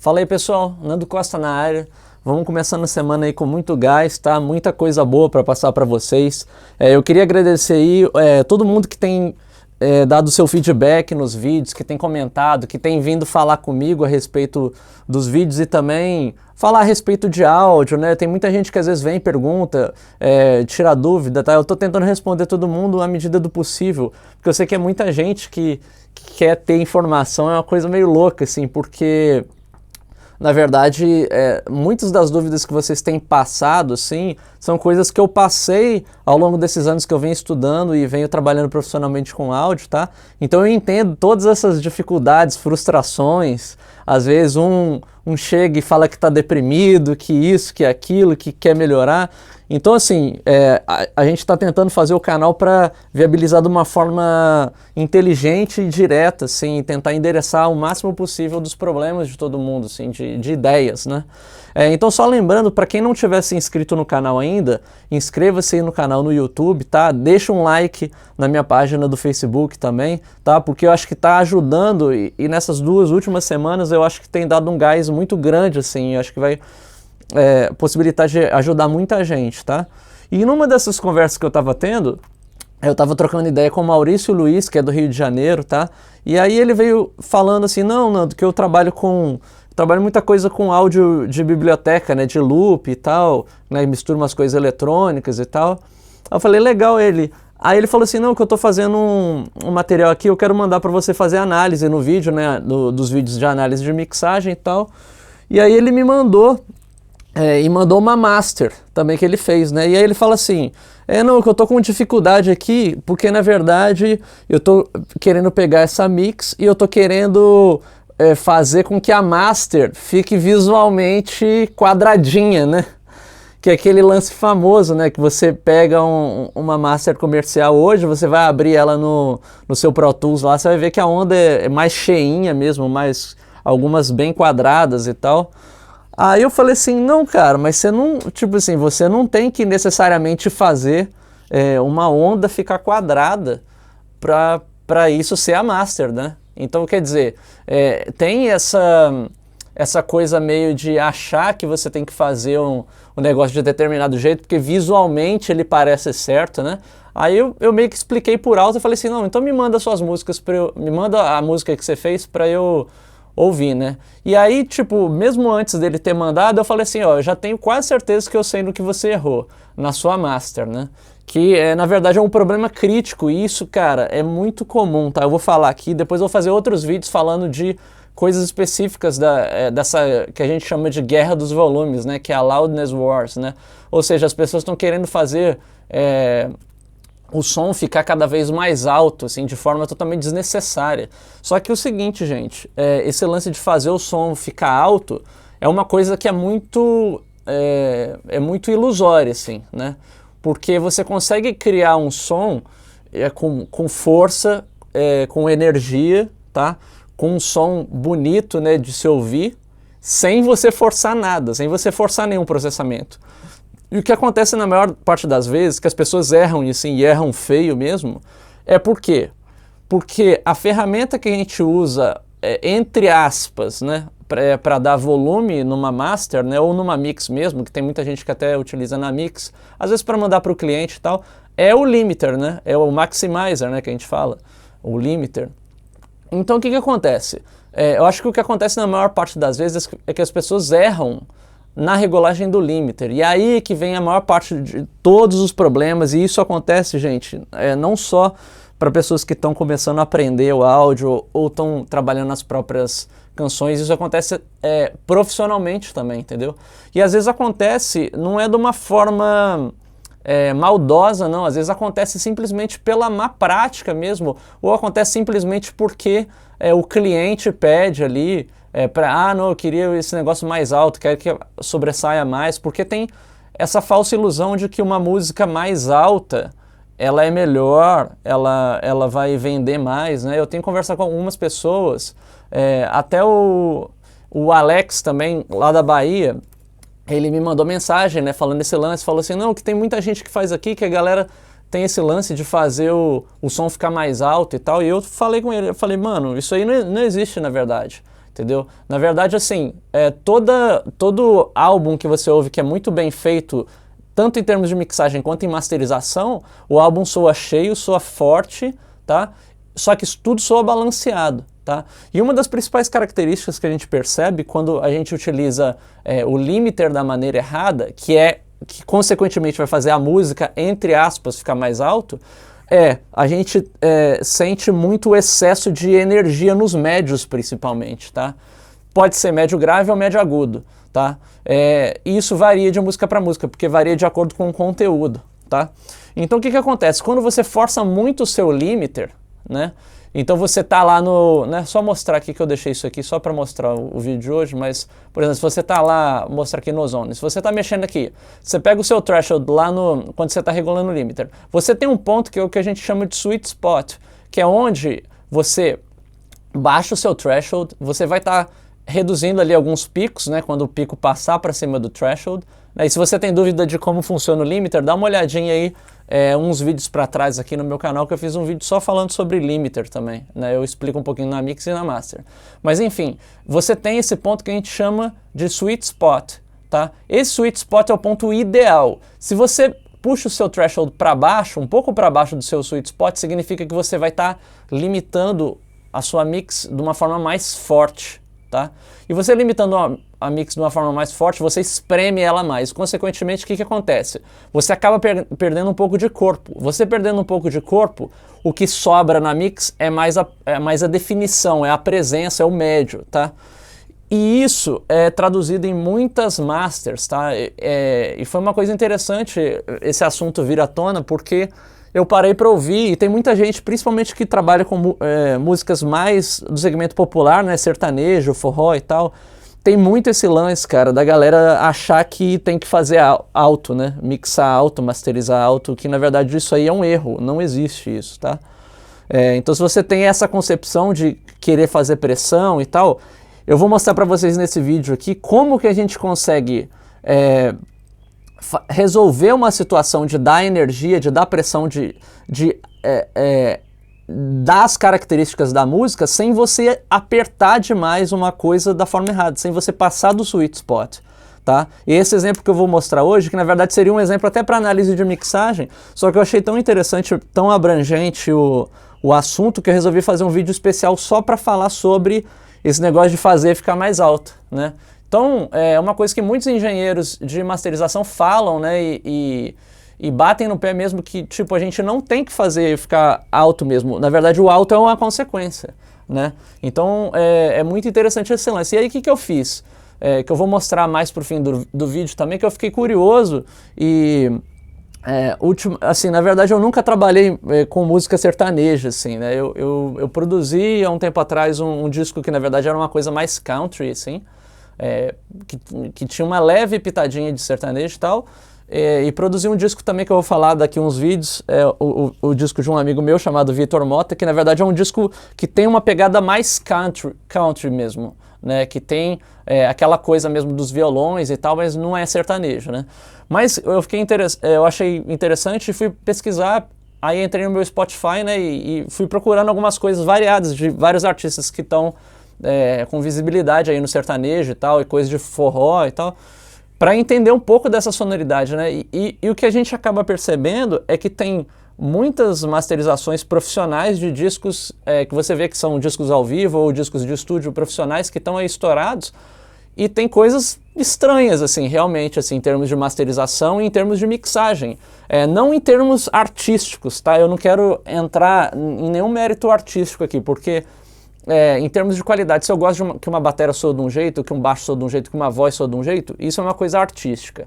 Fala aí pessoal, Nando Costa na área. Vamos começando a semana aí com muito gás, tá? Muita coisa boa para passar para vocês. Eu queria agradecer aí todo mundo que tem dado seu feedback nos vídeos, que tem comentado, que tem vindo falar comigo a respeito dos vídeos e também falar a respeito de áudio, né? Tem muita gente que às vezes vem e pergunta, tira dúvida, tá? Eu tô tentando responder todo mundo à medida do possível, porque eu sei que é muita gente que quer ter informação, é uma coisa meio louca, assim, porque na verdade, muitas das dúvidas que vocês têm passado, assim, são coisas que eu passei ao longo desses anos que eu venho estudando e venho trabalhando profissionalmente com áudio, tá? Então eu entendo todas essas dificuldades, frustrações. Às vezes um chega e fala que está deprimido, que isso, que aquilo, que quer melhorar. Então, assim, a gente está tentando fazer o canal para viabilizar de uma forma inteligente e direta, assim, tentar endereçar o máximo possível dos problemas de todo mundo, assim, de ideias, né? Então, só lembrando, para quem não tiver se inscrito no canal ainda, inscreva-se aí no canal no YouTube, tá? Deixa um like na minha página do Facebook também, tá? Porque eu acho que está ajudando e nessas 2 últimas semanas eu acho que tem dado um gás muito grande, assim, eu acho que vai possibilitar de ajudar muita gente, tá? E numa dessas conversas que eu tava tendo, eu tava trocando ideia com o Maurício Luiz, que é do Rio de Janeiro, tá? E aí ele veio falando assim, não, Nando, que eu trabalho muita coisa com áudio de biblioteca, né, de loop e tal, né, misturo umas coisas eletrônicas e tal. Aí eu falei, legal, ele. Aí ele falou assim, não, que eu tô fazendo um material aqui, eu quero mandar para você fazer análise no vídeo, né, dos vídeos de análise de mixagem e tal. E aí ele me mandou e mandou uma master também que ele fez, né? E aí ele fala assim, não, que eu tô com dificuldade aqui, porque na verdade eu tô querendo pegar essa mix e eu tô querendo fazer com que a master fique visualmente quadradinha, né? Que é aquele lance famoso, né? Que você pega uma master comercial hoje, você vai abrir ela no seu Pro Tools lá, você vai ver que a onda é mais cheinha mesmo, algumas bem quadradas e tal. Aí eu falei assim, não, cara, mas você não, tipo assim, você não tem que necessariamente fazer uma onda ficar quadrada para isso ser a master, né? Então, quer dizer, tem essa coisa meio de achar que você tem que fazer um negócio de determinado jeito, porque visualmente ele parece certo, né? Aí eu meio que expliquei por alto e falei assim, não, então me manda suas músicas, me manda a música que você fez para eu ouvir, né? E aí, tipo, mesmo antes dele ter mandado, eu falei assim, ó, eu já tenho quase certeza que eu sei no que você errou, na sua master, né? Que, na verdade, é um problema crítico e isso, cara, é muito comum, tá? Eu vou falar aqui, depois eu vou fazer outros vídeos falando de coisas específicas dessa, que a gente chama de guerra dos volumes, né? Que é a Loudness Wars, né? Ou seja, as pessoas estão querendo fazer o som ficar cada vez mais alto, assim, de forma totalmente desnecessária. Só que o seguinte, gente, esse lance de fazer o som ficar alto é uma coisa que é muito ilusória, assim, né? Porque você consegue criar um som com força, com energia, tá? Com um som bonito, né, de se ouvir, sem você forçar nada, sem você forçar nenhum processamento. E o que acontece na maior parte das vezes, que as pessoas erram e assim, erram feio mesmo, é por quê? Porque a ferramenta que a gente usa, entre aspas, né, para dar volume numa master, né, ou numa mix mesmo, que tem muita gente que até utiliza na mix, às vezes para mandar para o cliente e tal, é o limiter, né, é o maximizer, né, que a gente fala, o limiter. Então o que acontece? Eu acho que o que acontece na maior parte das vezes é que as pessoas erram na regulagem do limiter. E aí que vem a maior parte de todos os problemas, e isso acontece, gente, não só para pessoas que estão começando a aprender o áudio ou estão trabalhando nas próprias canções, isso acontece profissionalmente também, entendeu? E às vezes acontece, não é de uma forma maldosa, não, às vezes acontece simplesmente pela má prática mesmo, ou acontece simplesmente porque o cliente pede ali, não, eu queria esse negócio mais alto, quero que sobressaia mais, porque tem essa falsa ilusão de que uma música mais alta, ela é melhor, ela vai vender mais, né? Eu tenho conversado com algumas pessoas, até o Alex também, lá da Bahia, ele me mandou mensagem, né, falando esse lance, falou assim, não, que tem muita gente que faz aqui, que a galera tem esse lance de fazer o som ficar mais alto e tal, e eu falei com ele, eu falei, mano, isso aí não existe na verdade. entendeu? Na verdade, assim, todo álbum que você ouve que é muito bem feito, tanto em termos de mixagem quanto em masterização, o álbum soa cheio, soa forte, tá? Só que isso tudo soa balanceado, tá? E uma das principais características que a gente percebe quando a gente utiliza o limiter da maneira errada, que consequentemente vai fazer a música, entre aspas, ficar mais alto, a gente sente muito excesso de energia nos médios, principalmente, tá? Pode ser médio grave ou médio agudo, tá? E isso varia de música para música, porque varia de acordo com o conteúdo, tá? Então o que acontece? Quando você força muito o seu limiter, né? Então você tá lá no... Né, só mostrar aqui que eu deixei isso aqui só para mostrar o vídeo de hoje, mas, por exemplo, se você tá lá, mostrar aqui no Ozone, se você tá mexendo aqui, você pega o seu threshold lá quando você tá regulando o limiter, você tem um ponto que é o que a gente chama de sweet spot, que é onde você baixa o seu threshold, você vai estar reduzindo ali alguns picos, né, quando o pico passar para cima do threshold, né, e se você tem dúvida de como funciona o limiter, dá uma olhadinha aí, uns vídeos para trás aqui no meu canal, que eu fiz um vídeo só falando sobre limiter também, né? Eu explico um pouquinho na mix e na master. Mas enfim, você tem esse ponto que a gente chama de sweet spot, tá? Esse sweet spot é o ponto ideal. Se você puxa o seu threshold para baixo, um pouco para baixo do seu sweet spot, significa que você vai estar limitando a sua mix de uma forma mais forte, tá? E você limitando a mix de uma forma mais forte, você espreme ela mais. Consequentemente, o que acontece? Você acaba perdendo um pouco de corpo. Você perdendo um pouco de corpo, o que sobra na mix é mais a definição, é a presença, é o médio, tá? E isso é traduzido em muitas masters, tá? E foi uma coisa interessante esse assunto vir à tona, porque eu parei para ouvir, e tem muita gente, principalmente que trabalha com músicas mais do segmento popular, né, sertanejo, forró e tal, tem muito esse lance, cara, da galera achar que tem que fazer alto, né, mixar alto, masterizar alto, que na verdade isso aí é um erro, não existe isso, tá? Então se você tem essa concepção de querer fazer pressão e tal, eu vou mostrar para vocês nesse vídeo aqui como que a gente consegue resolver uma situação de dar energia, de dar pressão, dar as características da música sem você apertar demais uma coisa da forma errada, sem você passar do sweet spot, tá? E esse exemplo que eu vou mostrar hoje, que na verdade seria um exemplo até para análise de mixagem, só que eu achei tão interessante, tão abrangente o assunto, que eu resolvi fazer um vídeo especial só para falar sobre esse negócio de fazer ficar mais alto, né? Então, é uma coisa que muitos engenheiros de masterização falam, né, e batem no pé mesmo, que tipo, a gente não tem que fazer ficar alto mesmo. Na verdade, o alto é uma consequência, né? Então, é muito interessante esse lance. E aí, o que eu fiz? Que eu vou mostrar mais pro fim do vídeo também, que eu fiquei curioso e... assim, na verdade eu nunca trabalhei com música sertaneja, assim, né? Eu produzi há um tempo atrás um disco que na verdade era uma coisa mais country, assim, que tinha uma leve pitadinha de sertanejo e tal, e produzi um disco também que eu vou falar daqui uns vídeos, o disco de um amigo meu chamado Vitor Mota, que na verdade é um disco que tem uma pegada mais country mesmo, né, que tem aquela coisa mesmo dos violões e tal, mas não é sertanejo, né? Mas eu achei interessante e fui pesquisar, aí entrei no meu Spotify, né, e fui procurando algumas coisas variadas de vários artistas que estão com visibilidade aí no sertanejo e tal, e coisas de forró e tal, para entender um pouco dessa sonoridade, né? E o que a gente acaba percebendo é que tem muitas masterizações profissionais de discos que você vê que são discos ao vivo ou discos de estúdio profissionais que estão aí estourados, e tem coisas estranhas, assim, realmente, assim, em termos de masterização e em termos de mixagem. Não em termos artísticos, tá? Eu não quero entrar em nenhum mérito artístico aqui, porque em termos de qualidade, se eu gosto que uma bateria soa de um jeito, que um baixo soa de um jeito, que uma voz soa de um jeito, isso é uma coisa artística.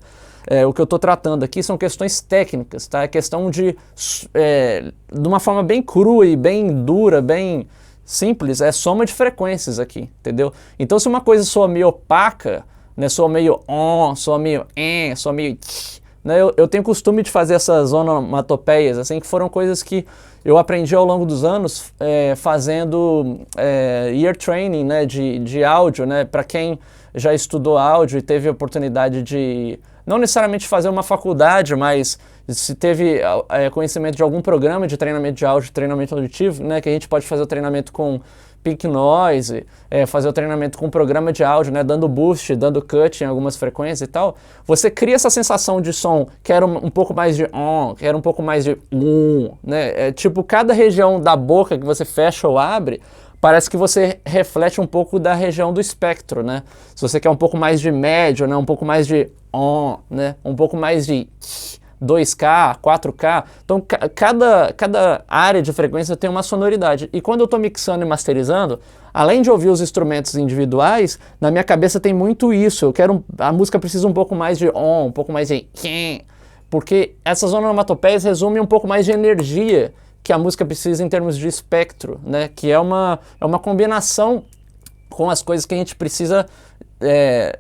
O que eu estou tratando aqui são questões técnicas, tá? É questão de uma forma bem crua e bem dura, bem simples, é soma de frequências aqui, entendeu? Então se uma coisa soa meio opaca, né, soa meio soa meio soa meio né, eu tenho costume de fazer essas onomatopeias, assim, que foram coisas que eu aprendi ao longo dos anos fazendo ear training, né, de áudio, né, para quem já estudou áudio e teve a oportunidade de, não necessariamente fazer uma faculdade, mas se teve conhecimento de algum programa de treinamento de áudio, treinamento auditivo, né, que a gente pode fazer o treinamento com peak noise, fazer o treinamento com programa de áudio, né, dando boost, dando cut em algumas frequências e tal, você cria essa sensação de som, quero um pouco mais de quero um pouco mais de né, tipo cada região da boca que você fecha ou abre, parece que você reflete um pouco da região do espectro, né? Se você quer um pouco mais de médio, né, um pouco mais de né, um pouco mais de 2K, 4K, então cada área de frequência tem uma sonoridade. E quando eu estou mixando e masterizando, além de ouvir os instrumentos individuais, na minha cabeça tem muito isso. Eu quero a música precisa um pouco mais de um pouco mais de porque essas onomatopeias resumem um pouco mais de energia que a música precisa em termos de espectro, né? Que é uma combinação com as coisas que a gente precisa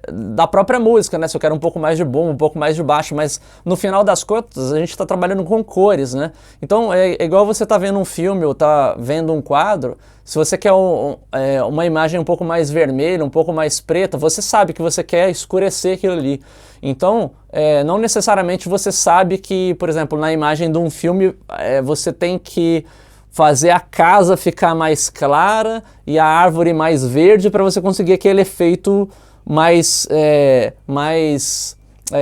da própria música, né? Se eu quero um pouco mais de boom, um pouco mais de baixo, mas no final das contas a gente está trabalhando com cores, né? Então é igual você tá vendo um filme ou tá vendo um quadro, se você quer uma imagem um pouco mais vermelha, um pouco mais preta, você sabe que você quer escurecer aquilo ali. Então, não necessariamente você sabe que, por exemplo, na imagem de um filme, você tem que fazer a casa ficar mais clara e a árvore mais verde para você conseguir aquele efeito mais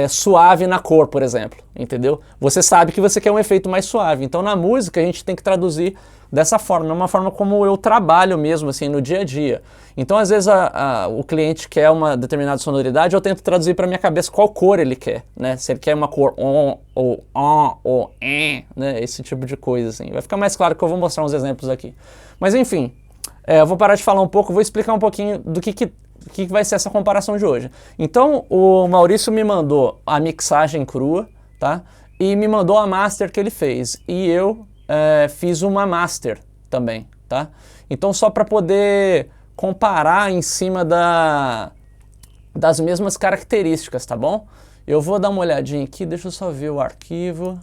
suave na cor, por exemplo, entendeu? Você sabe que você quer um efeito mais suave. Então, na música, a gente tem que traduzir dessa forma, é uma forma como eu trabalho mesmo, assim, no dia a dia. Então, às vezes, o cliente quer uma determinada sonoridade, eu tento traduzir para minha cabeça qual cor ele quer, né? Se ele quer uma cor ou né? Esse tipo de coisa, assim. Vai ficar mais claro que eu vou mostrar uns exemplos aqui. Mas, enfim, eu vou parar de falar um pouco, vou explicar um pouquinho do que vai ser essa comparação de hoje. Então, o Maurício me mandou a mixagem crua, tá? E me mandou a master que ele fez. E eu fiz uma master também, tá? Então, só para poder comparar em cima das mesmas características, tá bom? Eu vou dar uma olhadinha aqui, deixa eu só ver o arquivo.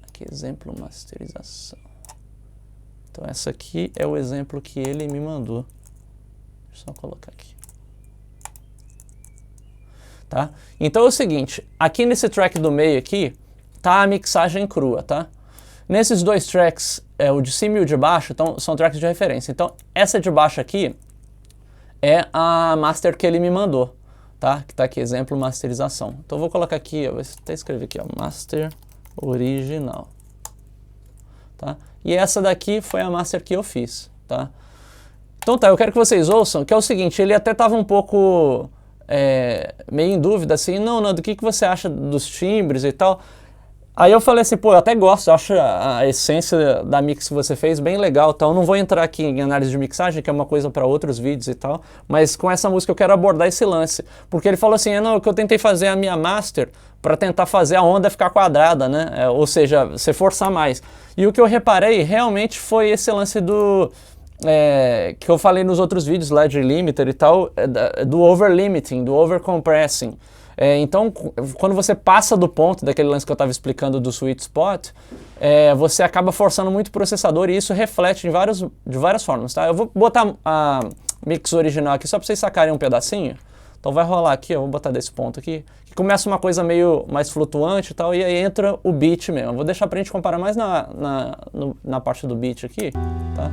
Aqui, exemplo masterização. Então essa aqui é o exemplo que ele me mandou. Deixa eu só colocar aqui. Tá? Então é o seguinte, aqui nesse track do meio aqui, tá a mixagem crua, tá? Nesses dois tracks, o de cima e o de baixo, então, são tracks de referência. Então essa de baixo aqui é a master que ele me mandou, tá? Que tá aqui, exemplo masterização. Então eu vou colocar aqui, eu vou até escrever aqui, ó, master original. Tá? E essa daqui foi a master que eu fiz, tá? Então tá, eu quero que vocês ouçam, que é o seguinte, ele até tava um pouco meio em dúvida, assim, não, do que você acha dos timbres e tal. Aí eu falei assim, pô, eu até gosto, eu acho a essência da mix que você fez bem legal, tal. Eu não vou entrar aqui em análise de mixagem, que é uma coisa para outros vídeos e tal, mas com essa música eu quero abordar esse lance, porque ele falou assim, não, que eu tentei fazer a minha master para tentar fazer a onda ficar quadrada, né? Ou seja, você forçar mais. E o que eu reparei realmente foi esse lance do que eu falei nos outros vídeos lá de limiter e tal, do overlimiting, do overcompressing. Então, quando você passa do ponto daquele lance que eu estava explicando do sweet spot, você acaba forçando muito o processador e isso reflete de várias formas, tá? Eu vou botar a mix original aqui só para vocês sacarem um pedacinho. Então vai rolar aqui, eu vou botar desse ponto aqui, que começa uma coisa meio mais flutuante e tal, e aí entra o beat mesmo. Eu vou deixar pra gente comparar mais na parte do beat aqui, tá?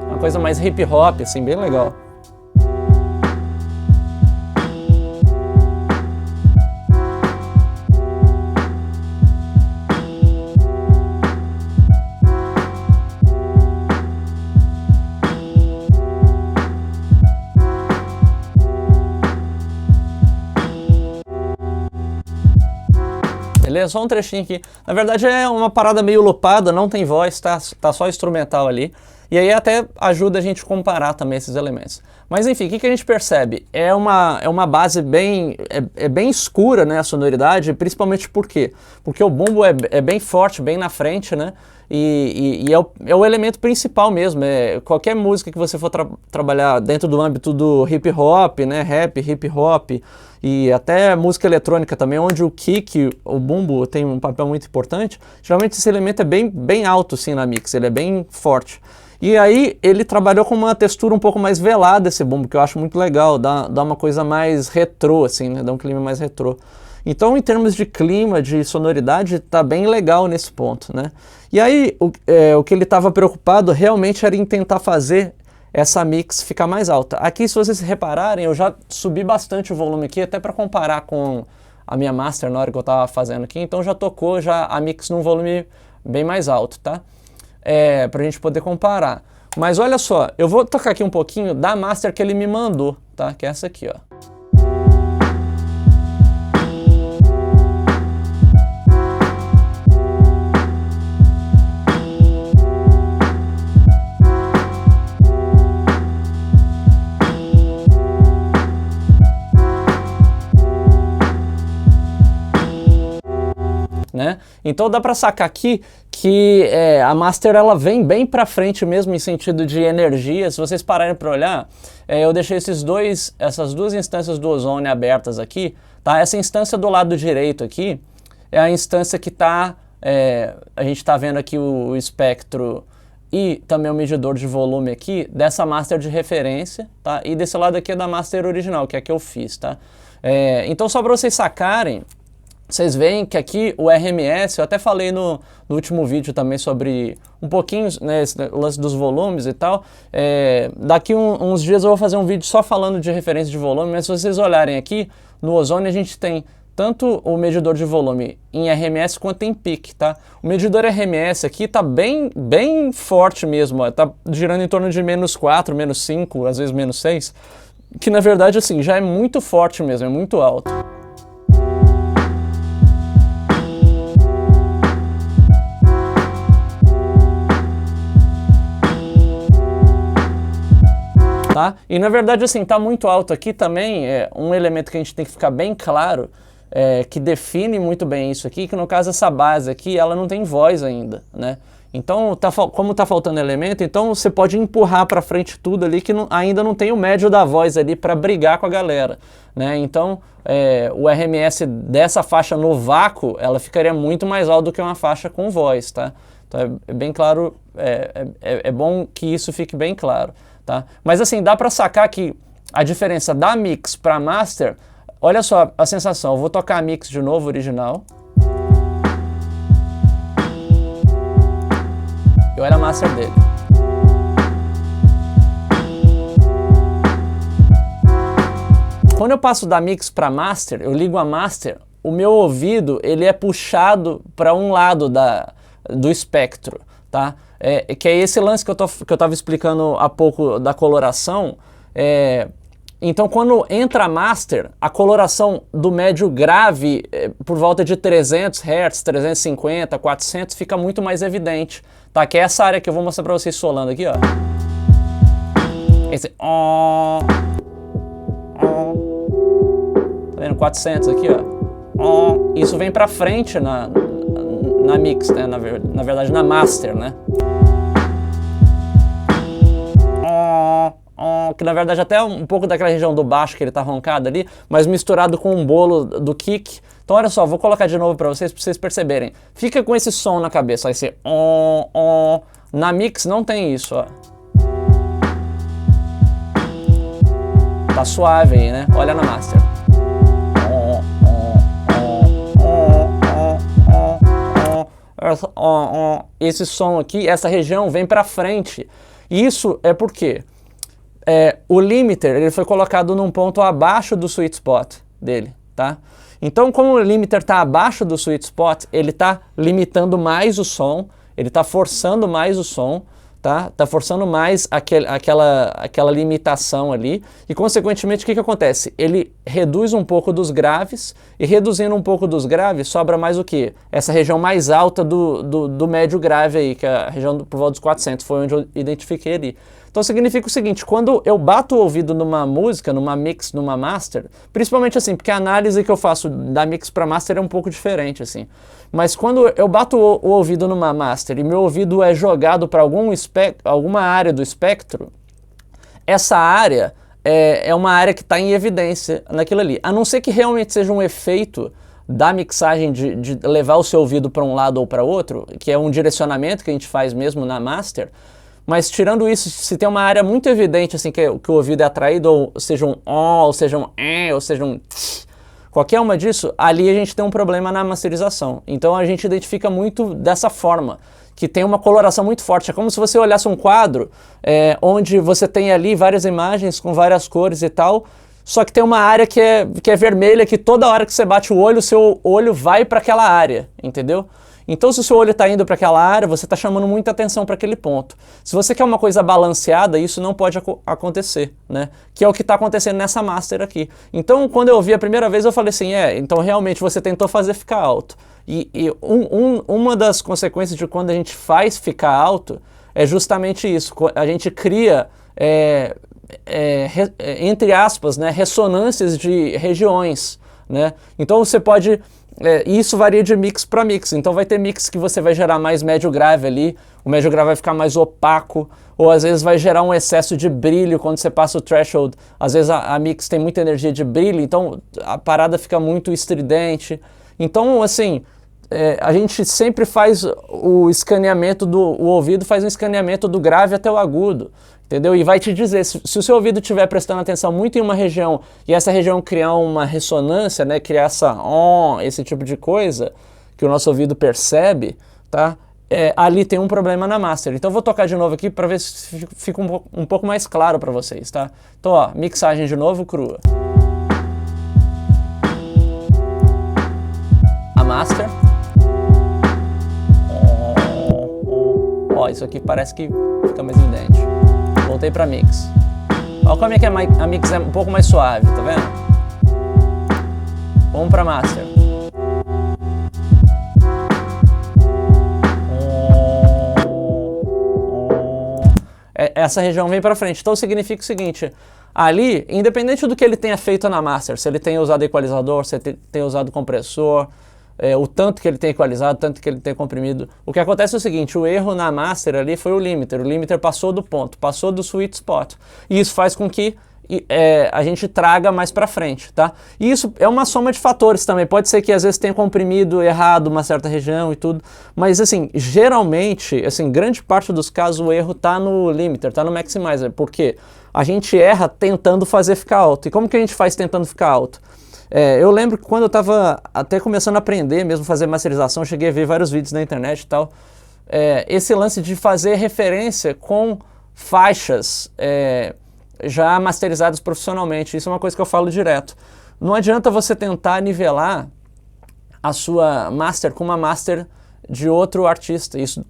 Uma coisa mais hip hop, assim, bem legal. Beleza? Só um trechinho aqui. Na verdade é uma parada meio lopada, não tem voz, tá só instrumental ali. E aí até ajuda a gente a comparar também esses elementos. Mas enfim, o que a gente percebe? É uma base bem escura, né, a sonoridade, principalmente por quê? Porque o bumbo é bem forte, bem na frente, né? E é o elemento principal mesmo. Qualquer música que você for trabalhar dentro do âmbito do hip hop, né, rap, hip hop, e até música eletrônica também, onde o kick, o bumbo tem um papel muito importante, geralmente esse elemento é bem alto assim na mix, ele é bem forte. E aí ele trabalhou com uma textura um pouco mais velada esse bumbo, que eu acho muito legal, dá uma coisa mais retrô, assim, né? Dá um clima mais retrô. Então, em termos de clima, de sonoridade, está bem legal nesse ponto, né? E aí, o que ele estava preocupado realmente era em tentar fazer essa mix ficar mais alta. Aqui, se vocês repararem, eu já subi bastante o volume aqui, até para comparar com a minha master na hora que eu estava fazendo aqui, então já tocou já a mix num volume bem mais alto, tá? Para a gente poder comparar. Mas olha só, eu vou tocar aqui um pouquinho da master que ele me mandou, tá? Que é essa aqui, ó. Né? Então dá para sacar aqui que a master ela vem bem para frente mesmo em sentido de energia. Se vocês pararem para olhar, eu deixei essas duas instâncias do Ozone abertas aqui, tá? Essa instância do lado direito aqui é a instância que tá, a gente está vendo aqui o espectro e também o medidor de volume aqui dessa master de referência, tá? E desse lado aqui é da master original, que é a que eu fiz, tá? Então só para vocês sacarem, vocês veem que aqui o RMS, eu até falei no último vídeo também sobre um pouquinho, né, esse lance dos volumes e tal. Daqui uns dias eu vou fazer um vídeo só falando de referência de volume, mas se vocês olharem aqui, no Ozone a gente tem tanto o medidor de volume em RMS quanto em peak, tá? O medidor RMS aqui tá bem forte mesmo, ó, tá girando em torno de -4, -5, às vezes -6, que na verdade assim, já é muito forte mesmo, é muito alto. Tá? E na verdade assim, tá muito alto aqui também, um elemento que a gente tem que ficar bem claro, que define muito bem isso aqui, que no caso essa base aqui, ela não tem voz ainda, né? Então, como tá faltando elemento, então você pode empurrar para frente tudo ali que ainda não tem o médio da voz ali para brigar com a galera, né? Então, o RMS dessa faixa no vácuo, ela ficaria muito mais alto do que uma faixa com voz, tá? Então é bem claro, é bom que isso fique bem claro. Tá? Mas assim, dá para sacar que a diferença da mix para master, olha só a sensação, eu vou tocar a mix de novo, original. E olha a master dele. Quando eu passo da mix para master, eu ligo a master, o meu ouvido ele é puxado para um lado do espectro, tá? Que é esse lance que eu estava explicando há pouco da coloração. Então, quando entra a master, a coloração do médio grave, por volta de 300 Hz, 350, 400, fica muito mais evidente, tá? Que é essa área que eu vou mostrar para vocês solando aqui, ó. Esse tá vendo? 400 aqui, ó. Isso vem para frente na mix, né? Na verdade na master, né? Que na verdade até um pouco daquela região do baixo que ele tá roncado ali, mas misturado com um bolo do kick. Então olha só, vou colocar de novo para vocês perceberem. Fica com esse som na cabeça, vai ser na mix não tem isso, ó. Tá suave aí, né? Olha na master. Esse som aqui, essa região vem para frente. Isso é porque o limiter ele foi colocado num ponto abaixo do sweet spot dele, tá? Então, como o limiter está abaixo do sweet spot, ele está limitando mais o som, ele está forçando mais o som, tá? Tá forçando mais aquela limitação ali, e consequentemente o que acontece? Ele reduz um pouco dos graves, e reduzindo um pouco dos graves, sobra mais o quê? Essa região mais alta do médio grave aí, que é a região por volta dos 400, foi onde eu identifiquei ali. Então significa o seguinte, quando eu bato o ouvido numa música, numa mix, numa master, principalmente assim, porque a análise que eu faço da mix para master é um pouco diferente assim, mas quando eu bato o ouvido numa master e meu ouvido é jogado para alguma área do espectro, essa área é uma área que está em evidência naquilo ali, a não ser que realmente seja um efeito da mixagem de levar o seu ouvido para um lado ou para outro, que é um direcionamento que a gente faz mesmo na master. Mas tirando isso, se tem uma área muito evidente assim que o ouvido é atraído, ou seja um ou seja um ou seja um qualquer uma disso, ali a gente tem um problema na masterização. Então a gente identifica muito dessa forma, que tem uma coloração muito forte. É como se você olhasse um quadro onde você tem ali várias imagens com várias cores e tal, só que tem uma área que é vermelha, que toda hora que você bate o olho, o seu olho vai para aquela área, entendeu? Então, se o seu olho está indo para aquela área, você está chamando muita atenção para aquele ponto. Se você quer uma coisa balanceada, isso não pode acontecer, né? Que é o que está acontecendo nessa master aqui. Então, quando eu ouvi a primeira vez, eu falei assim, então realmente você tentou fazer ficar alto. E uma das consequências de quando a gente faz ficar alto é justamente isso. A gente cria, entre aspas, né, ressonâncias de regiões, né? Então, você pode... isso varia de mix para mix, então vai ter mix que você vai gerar mais médio grave ali, o médio grave vai ficar mais opaco, ou às vezes vai gerar um excesso de brilho quando você passa o threshold, às vezes a mix tem muita energia de brilho, então a parada fica muito estridente. Então, assim, a gente sempre faz o escaneamento o ouvido faz um escaneamento do grave até o agudo. Entendeu? E vai te dizer, se o seu ouvido estiver prestando atenção muito em uma região e essa região criar uma ressonância, né, criar esse tipo de coisa que o nosso ouvido percebe, tá? Ali tem um problema na master. Então eu vou tocar de novo aqui para ver se fica um pouco mais claro para vocês, tá? Então, ó, mixagem de novo, crua. A master. Ó, isso aqui parece que fica mais evidente. Voltei para mix. Olha como é que a mix é um pouco mais suave, tá vendo? Vamos para master. Essa região vem para frente. Então significa o seguinte, ali, independente do que ele tenha feito na master, se ele tenha usado equalizador, se ele tenha usado compressor, o tanto que ele tem equalizado, o tanto que ele tem comprimido. O que acontece é o seguinte, o erro na master ali foi o limiter passou do ponto, passou do sweet spot. E isso faz com que a gente traga mais para frente, tá? E isso é uma soma de fatores também, pode ser que às vezes tenha comprimido errado uma certa região e tudo, mas assim, geralmente, assim, grande parte dos casos o erro tá no limiter, tá no maximizer, porque a gente erra tentando fazer ficar alto. E como que a gente faz tentando ficar alto? Eu lembro que quando eu estava até começando a aprender mesmo fazer masterização, cheguei a ver vários vídeos na internet e tal, esse lance de fazer referência com faixas já masterizadas profissionalmente, isso é uma coisa que eu falo direto. Não adianta você tentar nivelar a sua master com uma master de outro artista, isso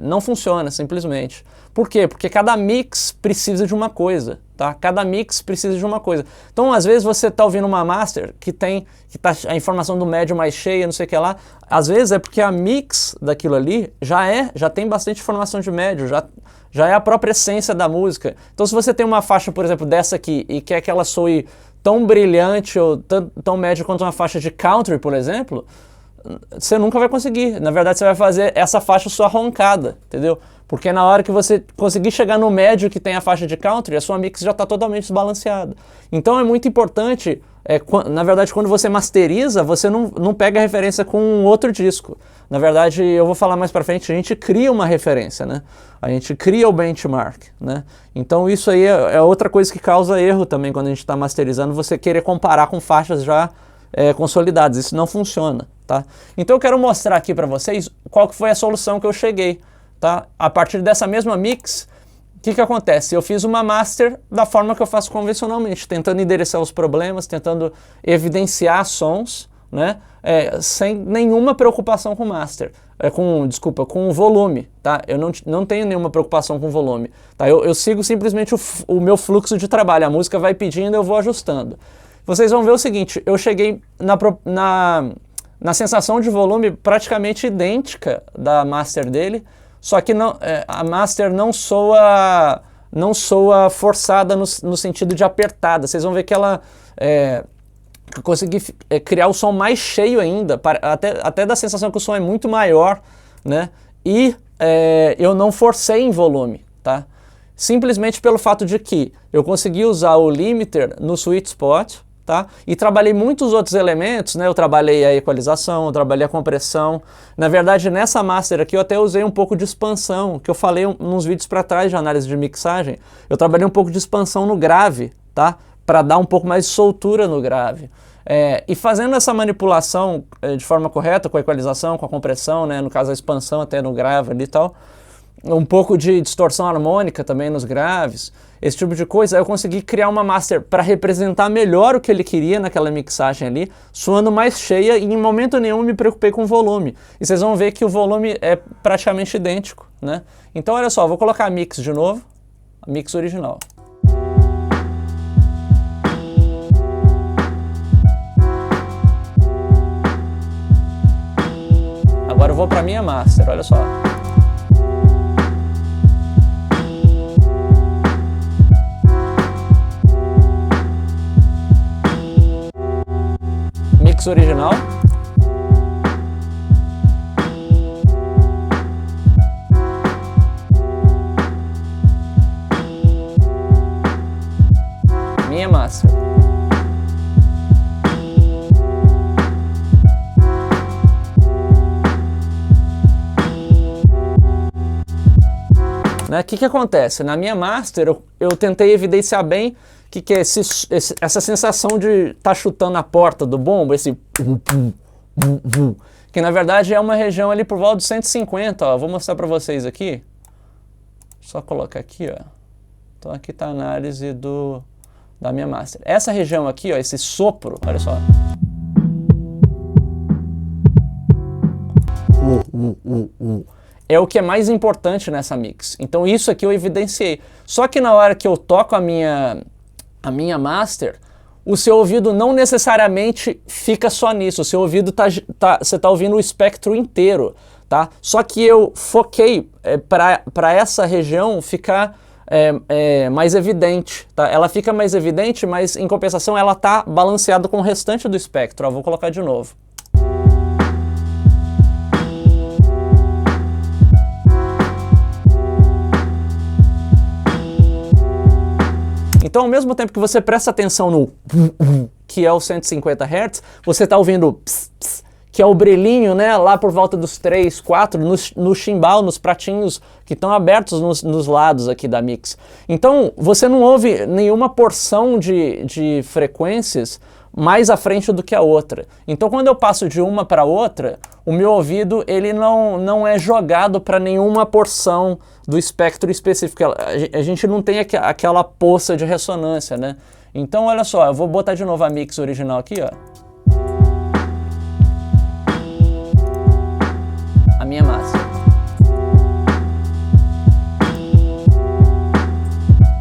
não funciona simplesmente. Por quê? Porque cada mix precisa de uma coisa, tá? Cada mix precisa de uma coisa. Então, às vezes você está ouvindo uma master que tá a informação do médio mais cheia, não sei o que lá, às vezes é porque a mix daquilo ali já tem bastante informação de médio, já é a própria essência da música. Então, se você tem uma faixa, por exemplo, dessa aqui, e quer que ela soe tão brilhante ou tão média quanto uma faixa de country, por exemplo, você nunca vai conseguir. Na verdade, você vai fazer essa faixa sua roncada, entendeu? Porque na hora que você conseguir chegar no médio que tem a faixa de country, a sua mix já está totalmente desbalanceada. Então é muito importante, na verdade, quando você masteriza, você não pega a referência com um outro disco. Na verdade, eu vou falar mais pra frente, a gente cria uma referência, né? A gente cria o benchmark, né? Então isso aí é outra coisa que causa erro também quando a gente está masterizando, você querer comparar com faixas já consolidadas. Isso não funciona, tá? Então eu quero mostrar aqui para vocês qual que foi a solução que eu cheguei, tá? A partir dessa mesma mix, o que acontece? Eu fiz uma master da forma que eu faço convencionalmente, tentando endereçar os problemas, tentando evidenciar sons, né? Sem nenhuma preocupação com master, com o volume, tá? Eu não tenho nenhuma preocupação com o volume, tá? Eu sigo simplesmente o meu fluxo de trabalho, a música vai pedindo, eu vou ajustando. Vocês vão ver o seguinte, eu cheguei na sensação de volume praticamente idêntica da master dele, só que a master não soa forçada no sentido de apertada. Vocês vão ver que ela eu consegui criar o som mais cheio ainda, até dá a sensação que o som é muito maior, né? E eu não forcei em volume, tá? Simplesmente pelo fato de que eu consegui usar o limiter no sweet spot, tá? E trabalhei muitos outros elementos, né? Eu trabalhei a equalização, eu trabalhei a compressão. Na verdade, nessa master aqui eu até usei um pouco de expansão, que eu falei nos vídeos para trás de análise de mixagem. Eu trabalhei um pouco de expansão no grave, tá? para dar um pouco mais de soltura no grave. E fazendo essa manipulação de forma correta, com a equalização, com a compressão, né, no caso a expansão até no grave ali e tal, um pouco de distorção harmônica também nos graves, esse tipo de coisa, eu consegui criar uma master para representar melhor o que ele queria naquela mixagem ali, soando mais cheia, e em momento nenhum me preocupei com o volume. E vocês vão ver que o volume é praticamente idêntico, né? Então olha só, vou colocar a mix de novo, a mix original. Agora eu vou para minha master, olha só. Mix original. Minha master. O que acontece? Na minha master, eu tentei evidenciar bem o que é essa sensação de estar chutando a porta do bombo, esse que na verdade é uma região ali por volta de 150, ó. Vou mostrar para vocês aqui. Só colocar aqui, ó. Então aqui está a análise da minha master. Essa região aqui, ó, esse sopro, olha só. É o que é mais importante nessa mix. Então isso aqui eu evidenciei. Só que na hora que eu toco a minha master, o seu ouvido não necessariamente fica só nisso. O seu ouvido você está ouvindo o espectro inteiro, tá? Só que eu foquei para essa região ficar mais evidente, tá? Ela fica mais evidente, mas em compensação ela está balanceada com o restante do espectro. Ó, vou colocar de novo. Então, ao mesmo tempo que você presta atenção no que é o 150 Hz, você está ouvindo ps, ps, que é o brilhinho, né, lá por volta dos 3, 4, no chimbal, nos pratinhos que estão abertos nos lados aqui da mix. Então, você não ouve nenhuma porção de frequências mais à frente do que a outra. Então, quando eu passo de uma para outra, o meu ouvido ele não é jogado para nenhuma porção do espectro específico. A gente não tem aquela poça de ressonância, né? Então, olha só, eu vou botar de novo a mix original aqui, ó. A minha master.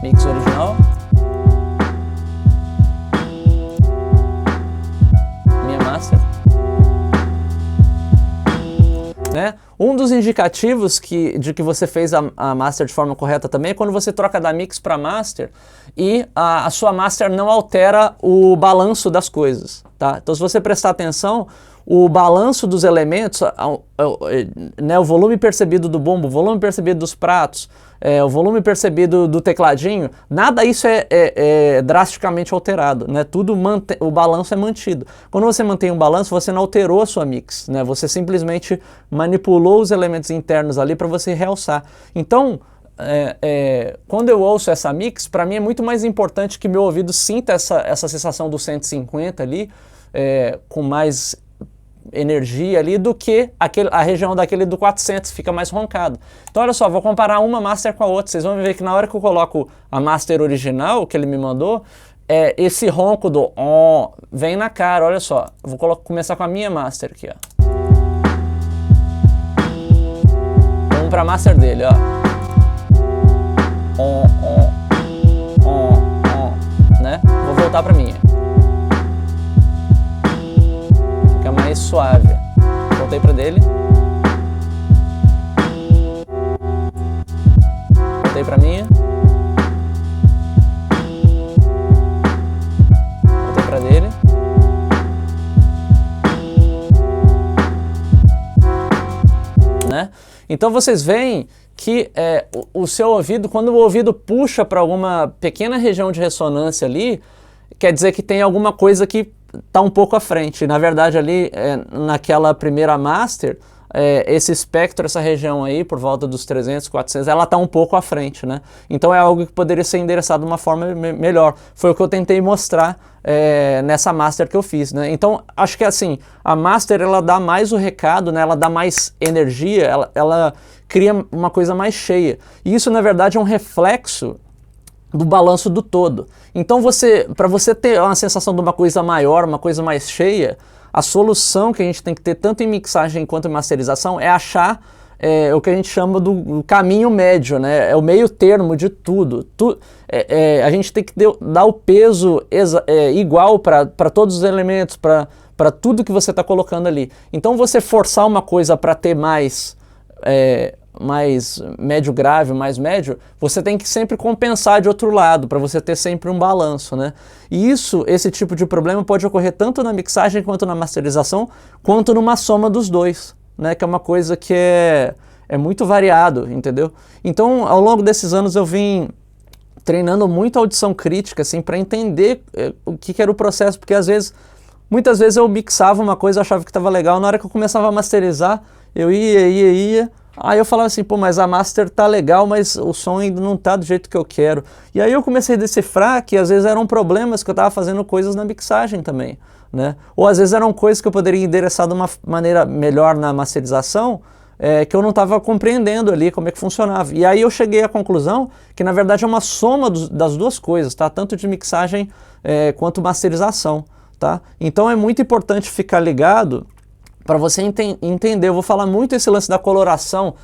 Mix original. Minha master. Né? Um dos indicativos de que você fez a master de forma correta também é quando você troca da mix para master e a sua master não altera o balanço das coisas, tá? Então, se você prestar atenção, o balanço dos elementos, né, o volume percebido do bombo, o volume percebido dos pratos, o volume percebido do tecladinho, nada isso é drasticamente alterado, né? O balanço é mantido. Quando você mantém um balanço, você não alterou a sua mix, né? Você simplesmente manipulou os elementos internos ali para você realçar. Então, quando eu ouço essa mix, para mim é muito mais importante que meu ouvido sinta essa sensação do 150 ali, com mais energia ali, do que a região daquele do 400, fica mais roncado. Então olha só, vou comparar uma master com a outra, vocês vão ver que na hora que eu coloco a master original, que ele me mandou, esse ronco do vem na cara, olha só. Eu vou começar com a minha master aqui, ó. Vamos pra master dele, ó. Né? Vou voltar pra minha. Fica mais suave. Voltei pra dele. Voltei pra minha. Voltei pra dele. Né? Então vocês veem que o seu ouvido, quando o ouvido puxa para alguma pequena região de ressonância ali, quer dizer que tem alguma coisa que está um pouco à frente. Na verdade, ali, naquela primeira master, esse espectro, essa região aí, por volta dos 300, 400, ela está um pouco à frente, né? Então é algo que poderia ser endereçado de uma forma melhor. Foi o que eu tentei mostrar nessa master que eu fiz, né? Então, acho que assim, a master, ela dá mais o recado, né? Ela dá mais energia, ela cria uma coisa mais cheia. E isso, na verdade, é um reflexo do balanço do todo. Então, para você ter uma sensação de uma coisa maior, uma coisa mais cheia, a solução que a gente tem que ter, tanto em mixagem quanto em masterização, é achar o que a gente chama do caminho médio, né? É o meio termo de tudo. A gente tem que dar o peso igual para todos os elementos, para tudo que você está colocando ali. Então, você forçar uma coisa para ter mais médio grave, mais médio, você tem que sempre compensar de outro lado, para você ter sempre um balanço, né? E esse tipo de problema pode ocorrer tanto na mixagem, quanto na masterização, quanto numa soma dos dois, né? Que é uma coisa que é muito variado, entendeu? Então, ao longo desses anos eu vim treinando muito audição crítica, assim, para entender o que era o processo, porque muitas vezes eu mixava uma coisa, achava que estava legal, na hora que eu começava a masterizar, eu ia, aí eu falava assim, pô, mas a master tá legal, mas o som ainda não tá do jeito que eu quero. E aí eu comecei a decifrar que às vezes eram problemas que eu tava fazendo coisas na mixagem também, né? Ou às vezes eram coisas que eu poderia endereçar de uma maneira melhor na masterização, que eu não estava compreendendo ali como é que funcionava. E aí eu cheguei à conclusão que na verdade é uma soma das duas coisas, tá? Tanto de mixagem quanto masterização, tá? Então é muito importante ficar ligado para você entender. Eu vou falar muito esse lance da coloração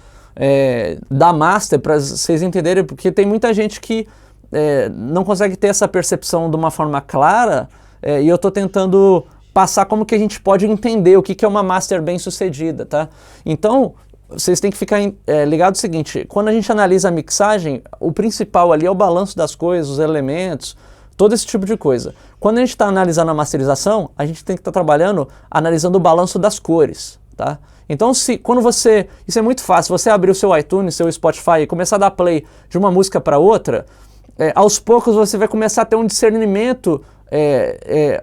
da master, para vocês entenderem, porque tem muita gente que não consegue ter essa percepção de uma forma clara, e eu estou tentando passar como que a gente pode entender o que é uma master bem sucedida, tá? Então, vocês têm que ficar ligados no seguinte: quando a gente analisa a mixagem, o principal ali é o balanço das coisas, os elementos, todo esse tipo de coisa. Quando a gente está analisando a masterização, a gente tem que estar trabalhando analisando o balanço das cores, tá? Então, isso é muito fácil, você abrir o seu iTunes, seu Spotify e começar a dar play de uma música para outra, aos poucos você vai começar a ter um discernimento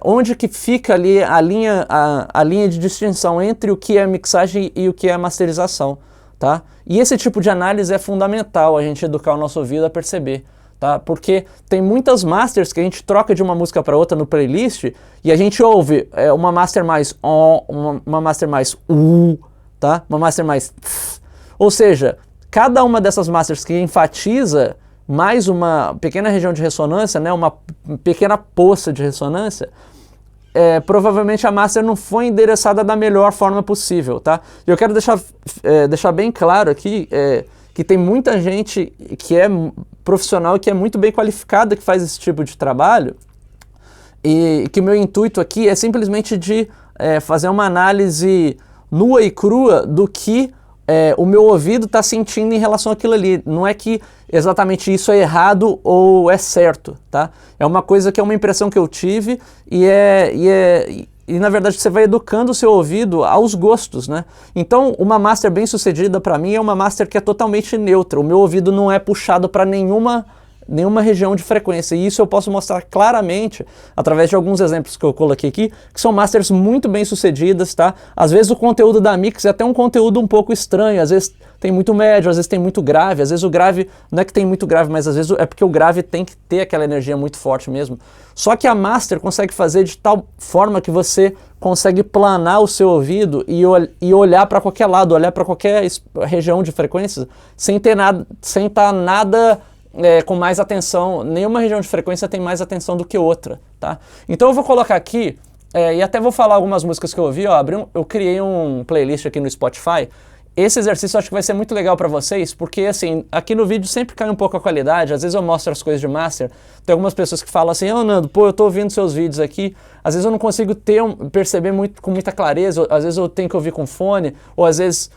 onde que fica ali a linha de distinção entre o que é mixagem e o que é masterização, tá? E esse tipo de análise é fundamental a gente educar o nosso ouvido a perceber. Tá? Porque tem muitas masters que a gente troca de uma música para outra no playlist e a gente ouve uma master mais uma master mais tá? Uma master mais ou seja, cada uma dessas masters que enfatiza mais uma pequena região de ressonância, né? Uma pequena poça de ressonância, provavelmente a master não foi endereçada da melhor forma possível, tá? E eu quero deixar bem claro aqui que tem muita gente que é profissional e que é muito bem qualificada, que faz esse tipo de trabalho, e que o meu intuito aqui é simplesmente de fazer uma análise nua e crua do que o meu ouvido está sentindo em relação àquilo ali. Não é que exatamente isso é errado ou é certo, tá? É uma coisa que é uma impressão que eu tive e na verdade você vai educando o seu ouvido aos gostos, né? Então, uma master bem sucedida para mim é uma master que é totalmente neutra. O meu ouvido não é puxado para nenhuma região de frequência. E isso eu posso mostrar claramente através de alguns exemplos que eu coloquei aqui, que são masters muito bem sucedidas, tá? Às vezes o conteúdo da mix é até um conteúdo um pouco estranho, às vezes tem muito médio, às vezes tem muito grave, às vezes o grave não é que tem muito grave, mas às vezes é porque o grave tem que ter aquela energia muito forte mesmo. Só que a master consegue fazer de tal forma que você consegue planar o seu ouvido e olhar para qualquer lado, olhar para qualquer região de frequências sem estar nada com mais atenção. Nenhuma região de frequência tem mais atenção do que outra, tá? Então eu vou colocar aqui, e até vou falar algumas músicas que eu ouvi, ó, eu criei um playlist aqui no Spotify. Esse exercício eu acho que vai ser muito legal para vocês, porque assim, aqui no vídeo sempre cai um pouco a qualidade, às vezes eu mostro as coisas de master, tem algumas pessoas que falam assim, Nando, pô, eu tô ouvindo seus vídeos aqui, às vezes eu não consigo perceber com muita clareza, às vezes eu tenho que ouvir com fone, ou às vezes